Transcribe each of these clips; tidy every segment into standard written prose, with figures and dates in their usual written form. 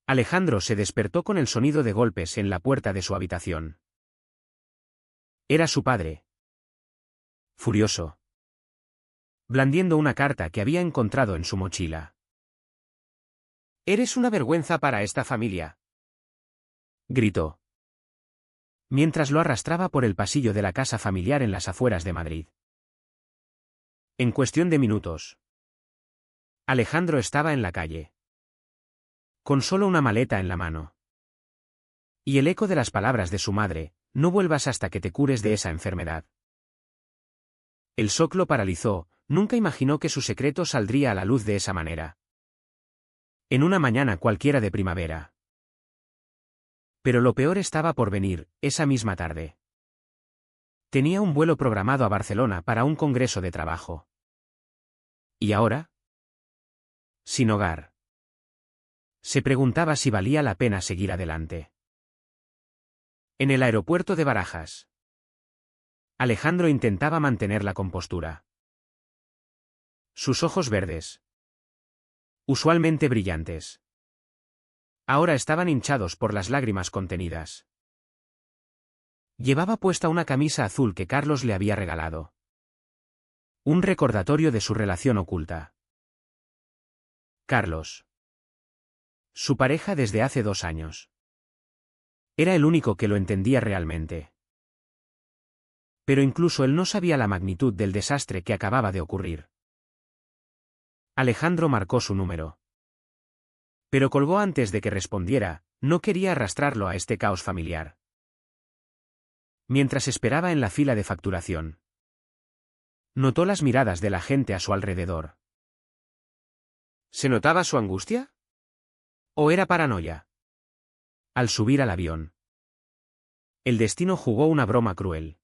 Alejandro se despertó con el sonido de golpes en la puerta de su habitación. Era su padre. Furioso. Blandiendo una carta que había encontrado en su mochila. «Eres una vergüenza para esta familia», gritó, mientras lo arrastraba por el pasillo de la casa familiar en las afueras de Madrid. En cuestión de minutos, Alejandro estaba en la calle, con solo una maleta en la mano. Y el eco de las palabras de su madre: «No vuelvas hasta que te cures de esa enfermedad». El shock lo paralizó. Nunca imaginó que su secreto saldría a la luz de esa manera. En una mañana cualquiera de primavera. Pero lo peor estaba por venir, esa misma tarde. Tenía un vuelo programado a Barcelona para un congreso de trabajo. ¿Y ahora? Sin hogar. Se preguntaba si valía la pena seguir adelante. En el aeropuerto de Barajas, Alejandro intentaba mantener la compostura. Sus ojos verdes, usualmente brillantes, ahora estaban hinchados por las lágrimas contenidas. Llevaba puesta una camisa azul que Carlos le había regalado. Un recordatorio de su relación oculta. Carlos, su pareja desde hace 2 años. Era el único que lo entendía realmente. Pero incluso él no sabía la magnitud del desastre que acababa de ocurrir. Alejandro marcó su número. Pero colgó antes de que respondiera. No quería arrastrarlo a este caos familiar. Mientras esperaba en la fila de facturación, notó las miradas de la gente a su alrededor. ¿Se notaba su angustia? ¿O era paranoia? Al subir al avión, el destino jugó una broma cruel.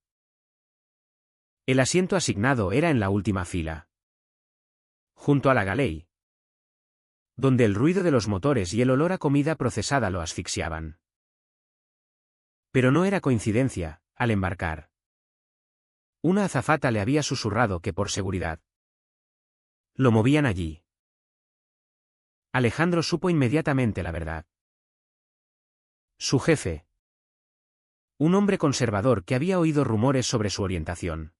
El asiento asignado era en la última fila, junto a la galey, donde el ruido de los motores y el olor a comida procesada lo asfixiaban. Pero no era coincidencia. Al embarcar, una azafata le había susurrado que por seguridad lo movían allí. Alejandro supo inmediatamente la verdad. Su jefe, un hombre conservador que había oído rumores sobre su orientación,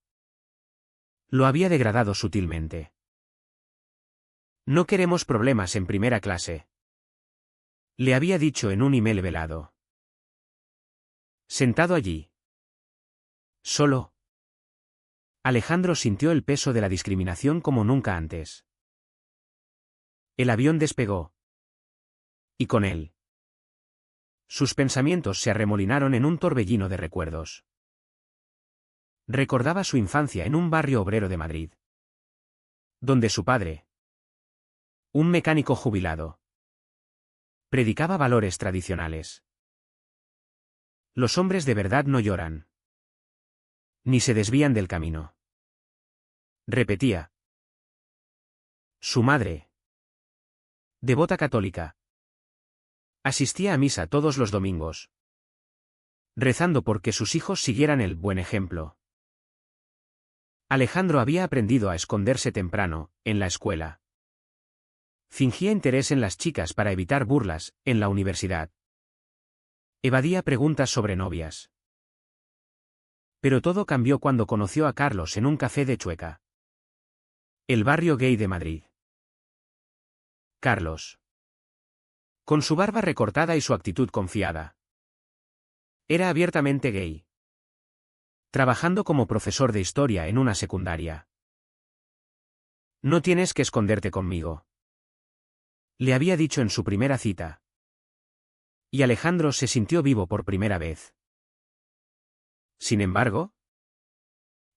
lo había degradado sutilmente. «No queremos problemas en primera clase», le había dicho en un email velado. Sentado allí, solo, Alejandro sintió el peso de la discriminación como nunca antes. El avión despegó. Y con él, sus pensamientos se arremolinaron en un torbellino de recuerdos. Recordaba su infancia en un barrio obrero de Madrid, donde su padre, un mecánico jubilado, predicaba valores tradicionales. Los hombres de verdad no lloran, ni se desvían del camino. Repetía. Su madre, devota católica, asistía a misa todos los domingos, rezando porque sus hijos siguieran el buen ejemplo. Alejandro había aprendido a esconderse temprano, en la escuela. Fingía interés en las chicas para evitar burlas, en la universidad. Evadía preguntas sobre novias. Pero todo cambió cuando conoció a Carlos en un café de Chueca, el barrio gay de Madrid. Carlos, con su barba recortada y su actitud confiada, era abiertamente gay, trabajando como profesor de historia en una secundaria. «No tienes que esconderte conmigo», le había dicho en su primera cita. Y Alejandro se sintió vivo por primera vez. Sin embargo,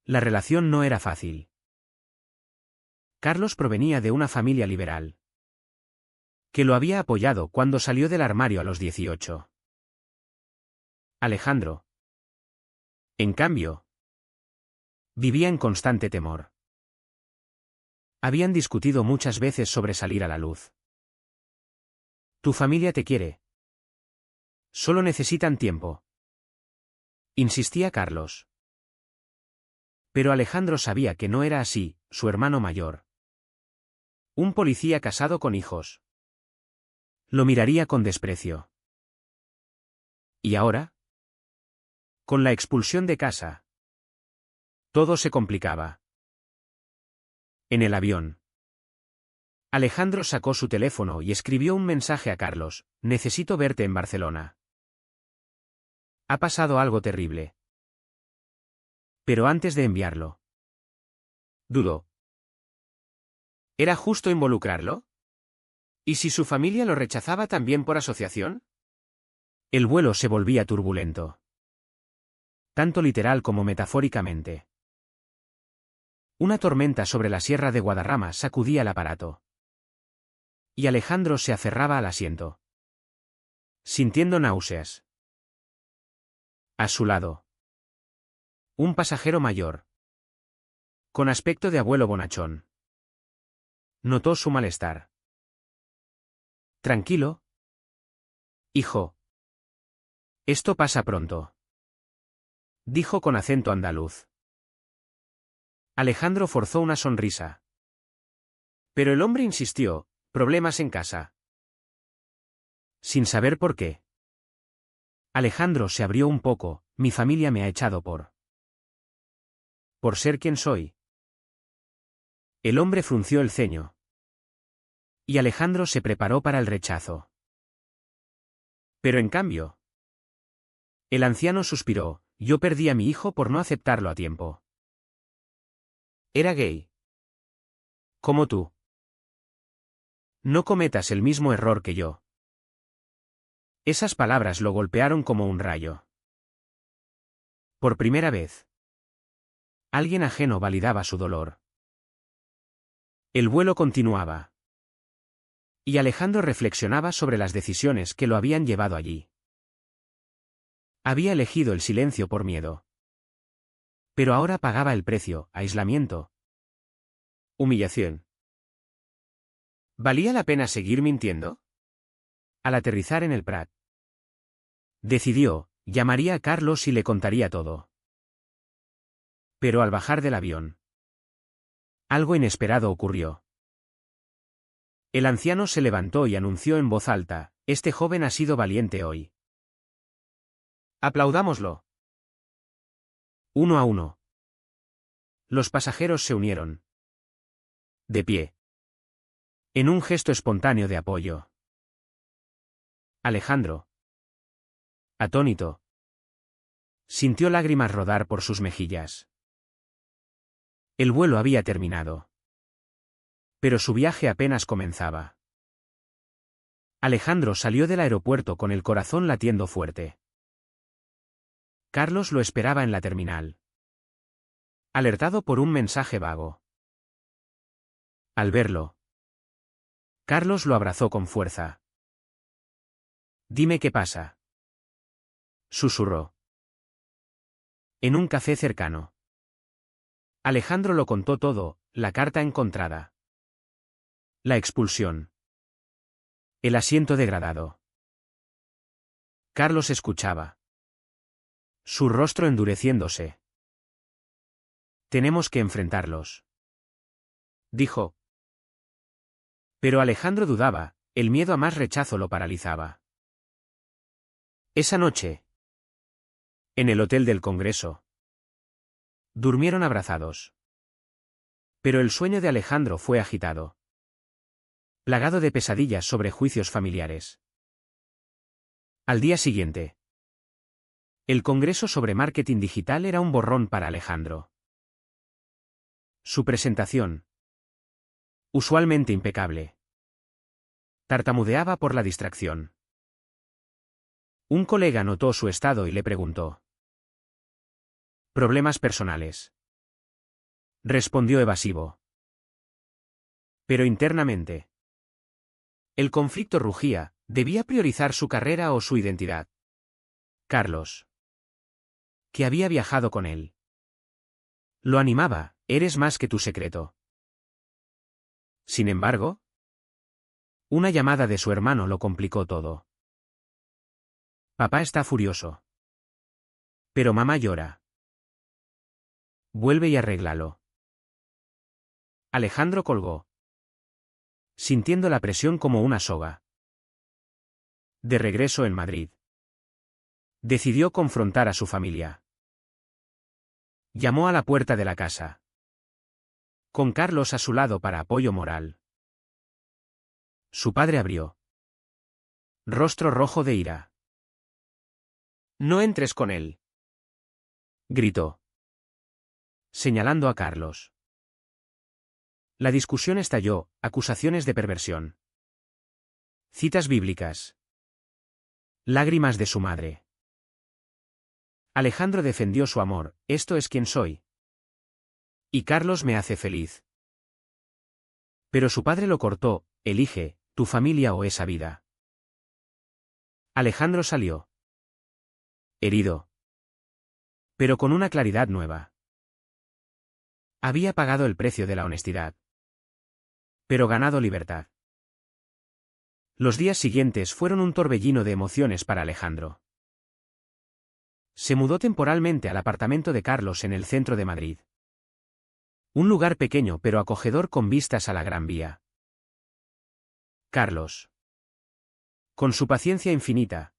la relación no era fácil. Carlos provenía de una familia liberal, que lo había apoyado cuando salió del armario a los 18. Alejandro, en cambio, vivía en constante temor. Habían discutido muchas veces sobre salir a la luz. «Tu familia te quiere. Solo necesitan tiempo», insistía Carlos. Pero Alejandro sabía que no era así. Su hermano mayor, un policía casado con hijos, Lo miraría con desprecio. ¿Y ahora? Con la expulsión de casa. Todo se complicaba. En el avión. Alejandro sacó su teléfono y escribió un mensaje a Carlos: necesito verte en Barcelona. Ha pasado algo terrible. Pero antes de enviarlo, dudó. ¿Era justo involucrarlo? ¿Y si su familia lo rechazaba también por asociación? El vuelo se volvía turbulento. Tanto literal como metafóricamente. Una tormenta sobre la sierra de Guadarrama sacudía el aparato. Y Alejandro se aferraba al asiento, sintiendo náuseas. A su lado, un pasajero mayor, con aspecto de abuelo bonachón. Notó su malestar. Tranquilo, hijo. Esto pasa pronto, dijo con acento andaluz. Alejandro forzó una sonrisa. Pero el hombre insistió: problemas en casa. Sin saber por qué. Alejandro se abrió un poco: mi familia me ha echado por ser quien soy. El hombre frunció el ceño. Y Alejandro se preparó para el rechazo. Pero en cambio, el anciano suspiró: yo perdí a mi hijo por no aceptarlo a tiempo. Era gay. Como tú. No cometas el mismo error que yo. Esas palabras lo golpearon como un rayo. Por primera vez, alguien ajeno validaba su dolor. El vuelo continuaba. Y Alejandro reflexionaba sobre las decisiones que lo habían llevado allí. Había elegido el silencio por miedo. Pero ahora pagaba el precio: aislamiento. Humillación. ¿Valía la pena seguir mintiendo? Al aterrizar en el Prat, decidió: llamaría a Carlos y le contaría todo. Pero al bajar del avión, algo inesperado ocurrió. El anciano se levantó y anunció en voz alta: este joven ha sido valiente hoy. Aplaudámoslo. Uno a uno. Los pasajeros se unieron. De pie. En un gesto espontáneo de apoyo. Alejandro, atónito, sintió lágrimas rodar por sus mejillas. El vuelo había terminado. Pero su viaje apenas comenzaba. Alejandro salió del aeropuerto con el corazón latiendo fuerte. Carlos lo esperaba en la terminal, alertado por un mensaje vago. Al verlo, Carlos lo abrazó con fuerza. Dime qué pasa, susurró. En un café cercano, Alejandro lo contó todo: la carta encontrada, la expulsión, el asiento degradado. Carlos escuchaba, su rostro endureciéndose. Tenemos que enfrentarlos, dijo. Pero Alejandro dudaba: el miedo a más rechazo lo paralizaba. Esa noche, en el Hotel del Congreso, durmieron abrazados. Pero el sueño de Alejandro fue agitado, plagado de pesadillas sobre juicios familiares. Al día siguiente, el Congreso sobre Marketing Digital era un borrón para Alejandro. Su presentación, usualmente impecable, tartamudeaba por la distracción. Un colega notó su estado y le preguntó: ¿problemas personales?, respondió evasivo. Pero internamente, el conflicto rugía: ¿debía priorizar su carrera o su identidad? Carlos, que había viajado con él, lo animaba: eres más que tu secreto. Sin embargo, una llamada de su hermano lo complicó todo. Papá está furioso. Pero mamá llora. Vuelve y arréglalo. Alejandro colgó, sintiendo la presión como una soga. De regreso en Madrid, decidió confrontar a su familia. Llamó a la puerta de la casa, con Carlos a su lado para apoyo moral. Su padre abrió, rostro rojo de ira. «No entres con él», gritó, señalando a Carlos. La discusión estalló, acusaciones de perversión, citas bíblicas, lágrimas de su madre. Alejandro defendió su amor: «Esto es quien soy. Y Carlos me hace feliz». Pero su padre lo cortó: «Elige, tu familia o esa vida». Alejandro salió, herido, pero con una claridad nueva. Había pagado el precio de la honestidad, pero ganado libertad. Los días siguientes fueron un torbellino de emociones para Alejandro. Se mudó temporalmente al apartamento de Carlos en el centro de Madrid. Un lugar pequeño pero acogedor con vistas a la Gran Vía. Carlos, con su paciencia infinita,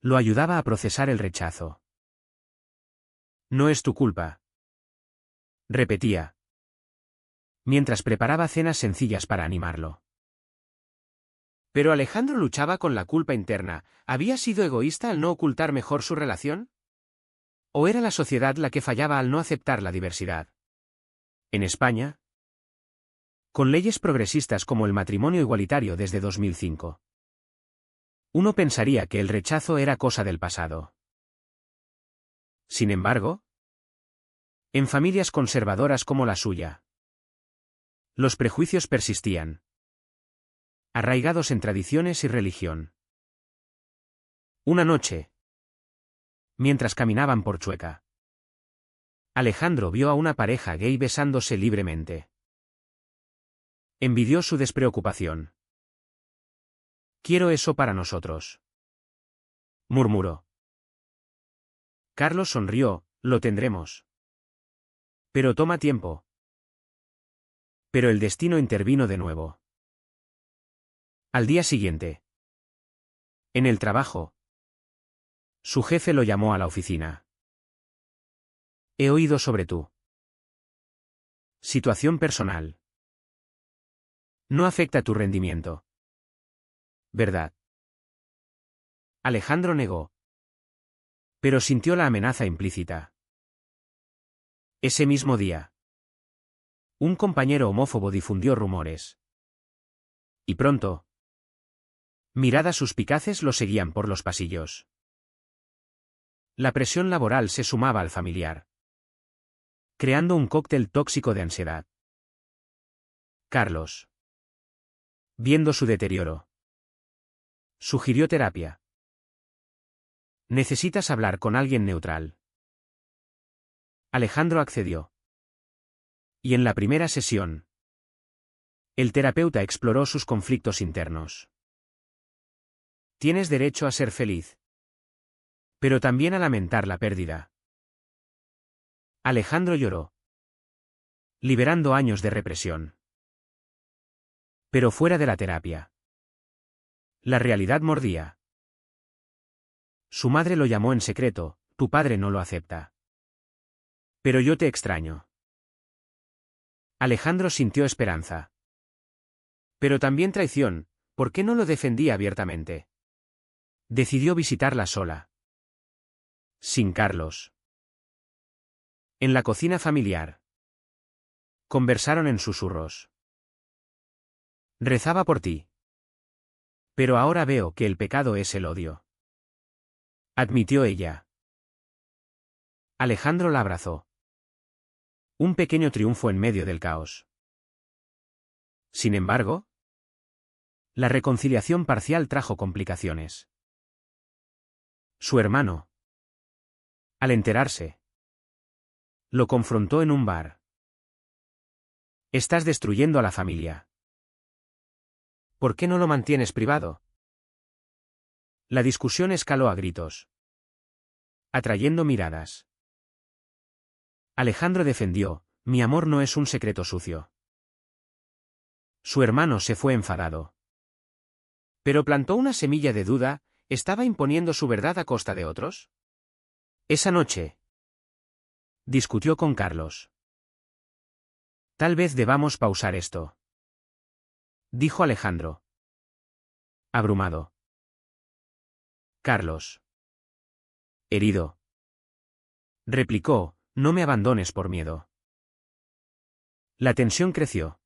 lo ayudaba a procesar el rechazo. «No es tu culpa», repetía, mientras preparaba cenas sencillas para animarlo. Pero Alejandro luchaba con la culpa interna. ¿Había sido egoísta al no ocultar mejor su relación? ¿O era la sociedad la que fallaba al no aceptar la diversidad? En España, con leyes progresistas como el matrimonio igualitario desde 2005, uno pensaría que el rechazo era cosa del pasado. Sin embargo, en familias conservadoras como la suya, los prejuicios persistían, arraigados en tradiciones y religión. Una noche, mientras caminaban por Chueca, Alejandro vio a una pareja gay besándose libremente. Envidió su despreocupación. «Quiero eso para nosotros», murmuró. Carlos sonrió: «Lo tendremos. Pero toma tiempo». Pero el destino intervino de nuevo. Al día siguiente, en el trabajo, su jefe lo llamó a la oficina. «He oído sobre tu situación personal. No afecta tu rendimiento, ¿verdad?». Alejandro negó, pero sintió la amenaza implícita. Ese mismo día, un compañero homófobo difundió rumores. Y pronto, miradas suspicaces lo seguían por los pasillos. La presión laboral se sumaba al familiar, creando un cóctel tóxico de ansiedad. Carlos, viendo su deterioro, sugirió terapia. «Necesitas hablar con alguien neutral». Alejandro accedió. Y en la primera sesión, el terapeuta exploró sus conflictos internos. «Tienes derecho a ser feliz, pero también a lamentar la pérdida». Alejandro lloró, liberando años de represión. Pero fuera de la terapia, la realidad mordía. Su madre lo llamó en secreto: «Tu padre no lo acepta. Pero yo te extraño». Alejandro sintió esperanza. Pero también traición. ¿Por qué no lo defendía abiertamente? Decidió visitarla sola, sin Carlos. En la cocina familiar, conversaron en susurros. «Rezaba por ti. Pero ahora veo que el pecado es el odio», admitió ella. Alejandro la abrazó. Un pequeño triunfo en medio del caos. Sin embargo, la reconciliación parcial trajo complicaciones. Su hermano, al enterarse, lo confrontó en un bar. «Estás destruyendo a la familia. ¿Por qué no lo mantienes privado?». La discusión escaló a gritos, atrayendo miradas. Alejandro defendió: «Mi amor no es un secreto sucio». Su hermano se fue enfadado. Pero plantó una semilla de duda, ¿estaba imponiendo su verdad a costa de otros? Esa noche discutió con Carlos. Tal vez debamos pausar esto, dijo Alejandro, abrumado. Carlos, herido, replicó, no me abandones por miedo. La tensión creció,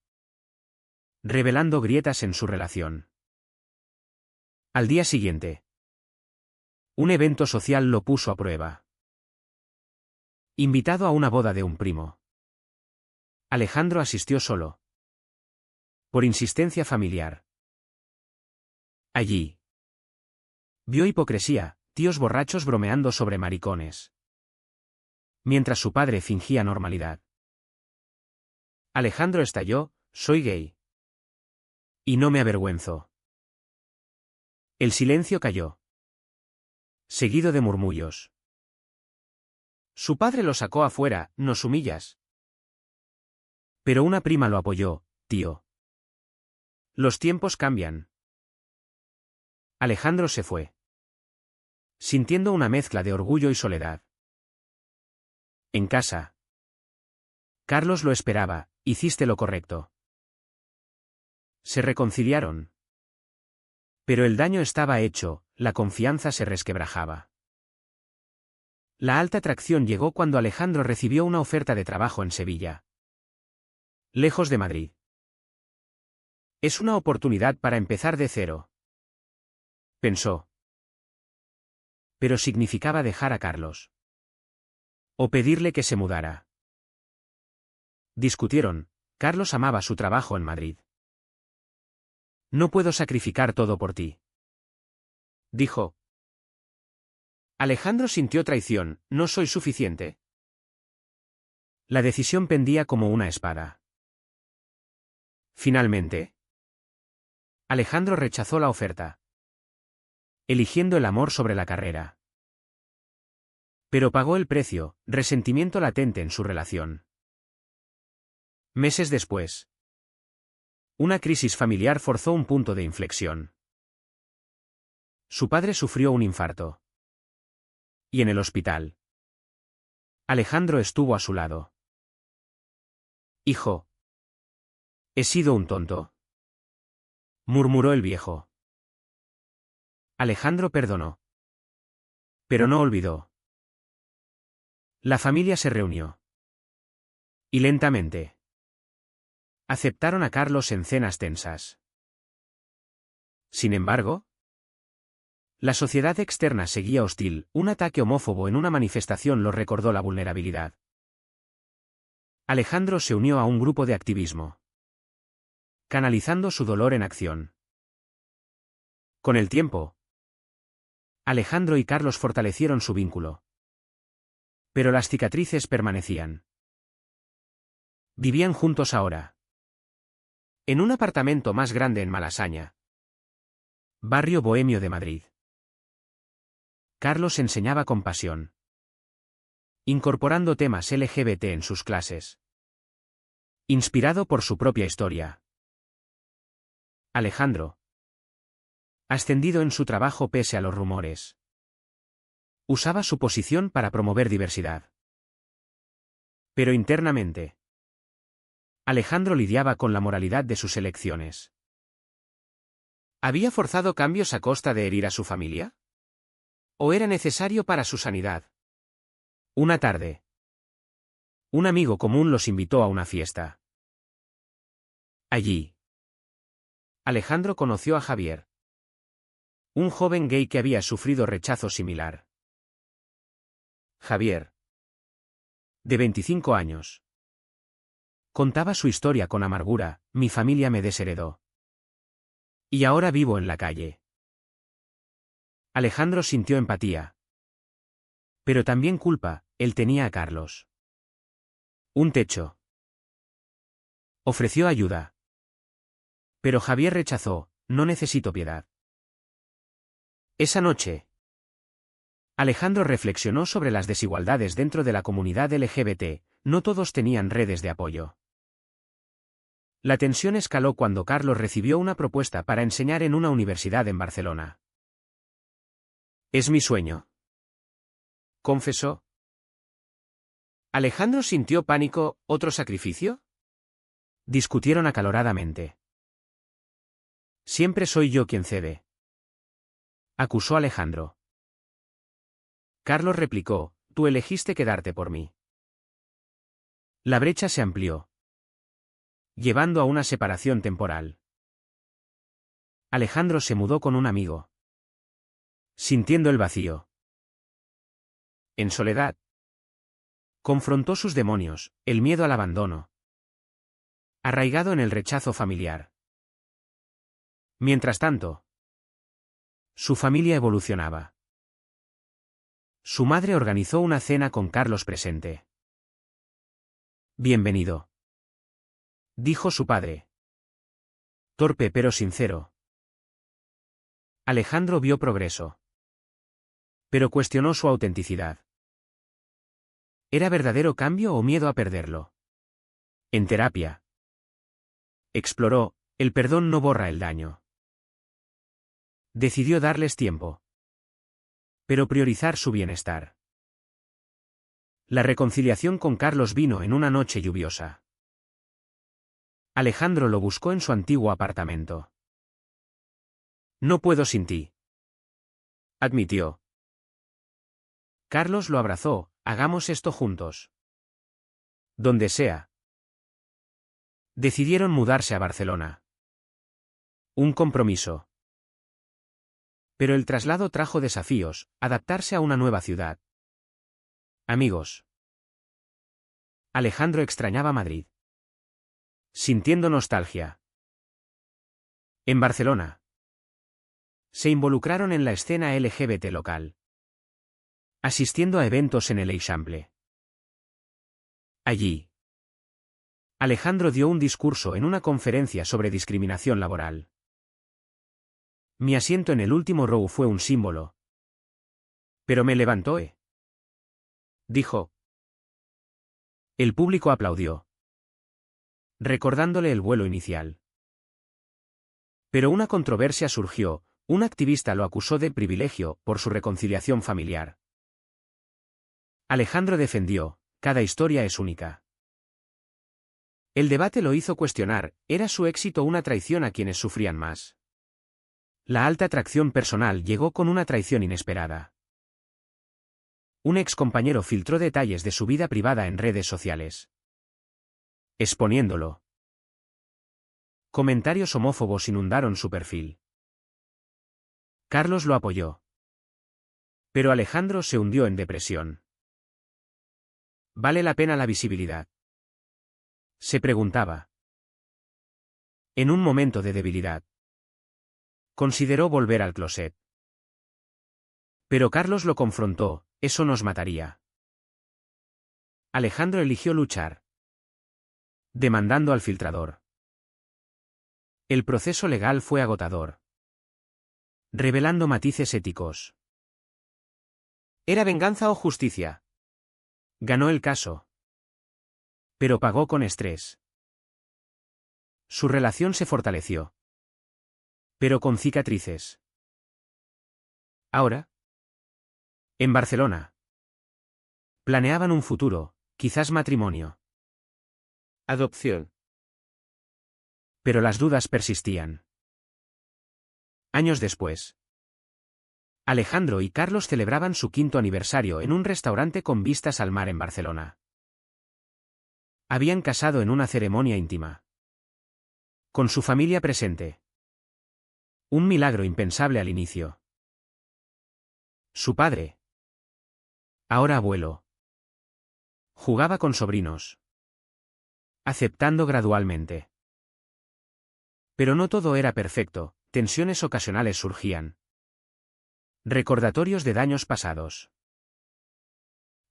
revelando grietas en su relación. Al día siguiente, un evento social lo puso a prueba. Invitado a una boda de un primo, Alejandro asistió solo, por insistencia familiar. Allí vio hipocresía, tíos borrachos bromeando sobre maricones, mientras su padre fingía normalidad. Alejandro estalló, soy gay. Y no me avergüenzo. El silencio cayó, seguido de murmullos. Su padre lo sacó afuera, nos humillas. Pero una prima lo apoyó, tío. Los tiempos cambian. Alejandro se fue, sintiendo una mezcla de orgullo y soledad. En casa, Carlos lo esperaba, hiciste lo correcto. Se reconciliaron. Pero el daño estaba hecho, la confianza se resquebrajaba. La alta tracción llegó cuando Alejandro recibió una oferta de trabajo en Sevilla, lejos de Madrid. Es una oportunidad para empezar de cero, pensó. Pero significaba dejar a Carlos, o pedirle que se mudara. Discutieron, Carlos amaba su trabajo en Madrid. No puedo sacrificar todo por ti, dijo. Alejandro sintió traición, ¿no soy suficiente? La decisión pendía como una espada. Finalmente, Alejandro rechazó la oferta, eligiendo el amor sobre la carrera. Pero pagó el precio, resentimiento latente en su relación. Meses después, una crisis familiar forzó un punto de inflexión. Su padre sufrió un infarto. Y en el hospital, Alejandro estuvo a su lado. Hijo, he sido un tonto, murmuró el viejo. Alejandro perdonó, pero no olvidó. La familia se reunió. Y lentamente aceptaron a Carlos en cenas tensas. Sin embargo, la sociedad externa seguía hostil, un ataque homófobo en una manifestación lo recordó la vulnerabilidad. Alejandro se unió a un grupo de activismo, canalizando su dolor en acción. Con el tiempo, Alejandro y Carlos fortalecieron su vínculo. Pero las cicatrices permanecían. Vivían juntos ahora, en un apartamento más grande en Malasaña, barrio bohemio de Madrid. Carlos enseñaba con pasión, incorporando temas LGBT en sus clases, inspirado por su propia historia. Alejandro, ascendido en su trabajo pese a los rumores, usaba su posición para promover diversidad. Pero internamente, Alejandro lidiaba con la moralidad de sus elecciones. ¿Había forzado cambios a costa de herir a su familia? ¿O era necesario para su sanidad? Una tarde, un amigo común los invitó a una fiesta. Allí, Alejandro conoció a Javier, un joven gay que había sufrido rechazo similar. Javier, de 25 años, contaba su historia con amargura, mi familia me desheredó. Y ahora vivo en la calle. Alejandro sintió empatía. Pero también culpa, él tenía a Carlos. Un techo. Ofreció ayuda. Pero Javier rechazó, no necesito piedad. Esa noche, Alejandro reflexionó sobre las desigualdades dentro de la comunidad LGBT, no todos tenían redes de apoyo. La tensión escaló cuando Carlos recibió una propuesta para enseñar en una universidad en Barcelona. «Es mi sueño», confesó. Alejandro sintió pánico. ¿Otro sacrificio? Discutieron acaloradamente. Siempre soy yo quien cede, acusó Alejandro. Carlos replicó, tú elegiste quedarte por mí. La brecha se amplió, llevando a una separación temporal. Alejandro se mudó con un amigo, sintiendo el vacío. En soledad, confrontó sus demonios, el miedo al abandono, arraigado en el rechazo familiar. Mientras tanto, su familia evolucionaba. Su madre organizó una cena con Carlos presente. Bienvenido, dijo su padre. Torpe pero sincero. Alejandro vio progreso, pero cuestionó su autenticidad. ¿Era verdadero cambio o miedo a perderlo? En terapia, exploró, el perdón no borra el daño. Decidió darles tiempo, pero priorizar su bienestar. La reconciliación con Carlos vino en una noche lluviosa. Alejandro lo buscó en su antiguo apartamento. No puedo sin ti, admitió. Carlos lo abrazó, hagamos esto juntos. Donde sea. Decidieron mudarse a Barcelona. Un compromiso. Pero el traslado trajo desafíos, adaptarse a una nueva ciudad. Amigos. Alejandro extrañaba Madrid, sintiendo nostalgia. En Barcelona, se involucraron en la escena LGBT local, asistiendo a eventos en el Eixample. Allí, Alejandro dio un discurso en una conferencia sobre discriminación laboral. Mi asiento en el último row fue un símbolo. Pero me levantó, dijo. El público aplaudió, recordándole el vuelo inicial. Pero una controversia surgió, un activista lo acusó de privilegio por su reconciliación familiar. Alejandro defendió, cada historia es única. El debate lo hizo cuestionar, ¿era su éxito una traición a quienes sufrían más? La alta atracción personal llegó con una traición inesperada. Un ex compañero filtró detalles de su vida privada en redes sociales, exponiéndolo. Comentarios homófobos inundaron su perfil. Carlos lo apoyó. Pero Alejandro se hundió en depresión. ¿Vale la pena la visibilidad?, se preguntaba. En un momento de debilidad, consideró volver al closet. Pero Carlos lo confrontó, eso nos mataría. Alejandro eligió luchar, demandando al filtrador. El proceso legal fue agotador, revelando matices éticos. ¿Era venganza o justicia? Ganó el caso, pero pagó con estrés. Su relación se fortaleció, pero con cicatrices. Ahora, en Barcelona, planeaban un futuro, quizás matrimonio, adopción. Pero las dudas persistían. Años después, Alejandro y Carlos celebraban su 5º aniversario en un restaurante con vistas al mar en Barcelona. Habían casado en una ceremonia íntima, con su familia presente. Un milagro impensable al inicio. Su padre, ahora abuelo, jugaba con sobrinos, aceptando gradualmente. Pero no todo era perfecto, tensiones ocasionales surgían. Recordatorios de daños pasados.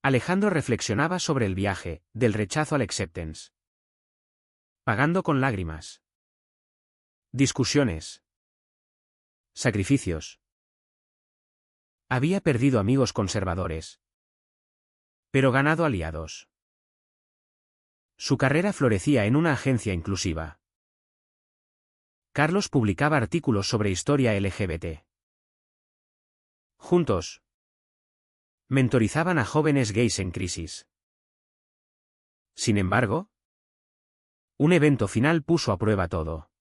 Alejandro reflexionaba sobre el viaje, del rechazo al acceptance. Pagando con lágrimas. Discusiones. Sacrificios. Había perdido amigos conservadores, pero ganado aliados. Su carrera florecía en una agencia inclusiva. Carlos publicaba artículos sobre historia LGBT. Juntos, mentorizaban a jóvenes gays en crisis. Sin embargo, un evento final puso a prueba todo.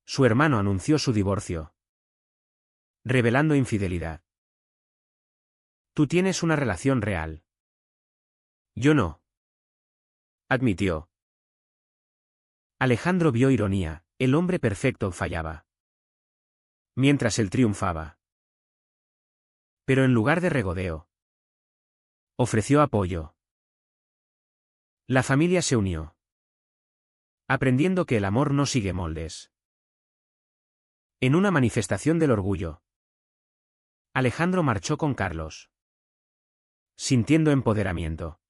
Su hermano anunció su divorcio, revelando infidelidad. Tú tienes una relación real. Yo no, admitió. Alejandro vio ironía, el hombre perfecto fallaba. Mientras él triunfaba. Pero en lugar de regodeo, ofreció apoyo. La familia se unió, aprendiendo que el amor no sigue moldes. En una manifestación del orgullo, Alejandro marchó con Carlos, sintiendo empoderamiento.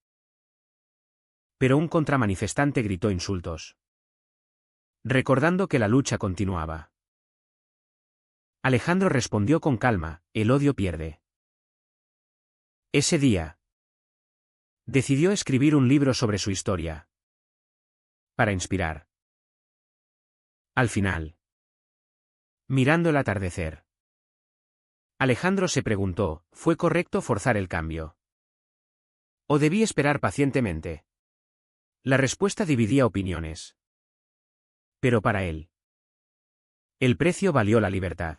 Pero un contramanifestante gritó insultos, recordando que la lucha continuaba. Alejandro respondió con calma, el odio pierde. Ese día, decidió escribir un libro sobre su historia, para inspirar. Al final, mirando el atardecer, Alejandro se preguntó, ¿fue correcto forzar el cambio? ¿O debí esperar pacientemente? La respuesta dividía opiniones. Pero para él, el precio valió la libertad.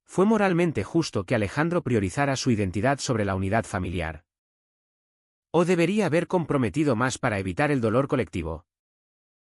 Fue moralmente justo que Alejandro priorizara su identidad sobre la unidad familiar. ¿O debería haber comprometido más para evitar el dolor colectivo?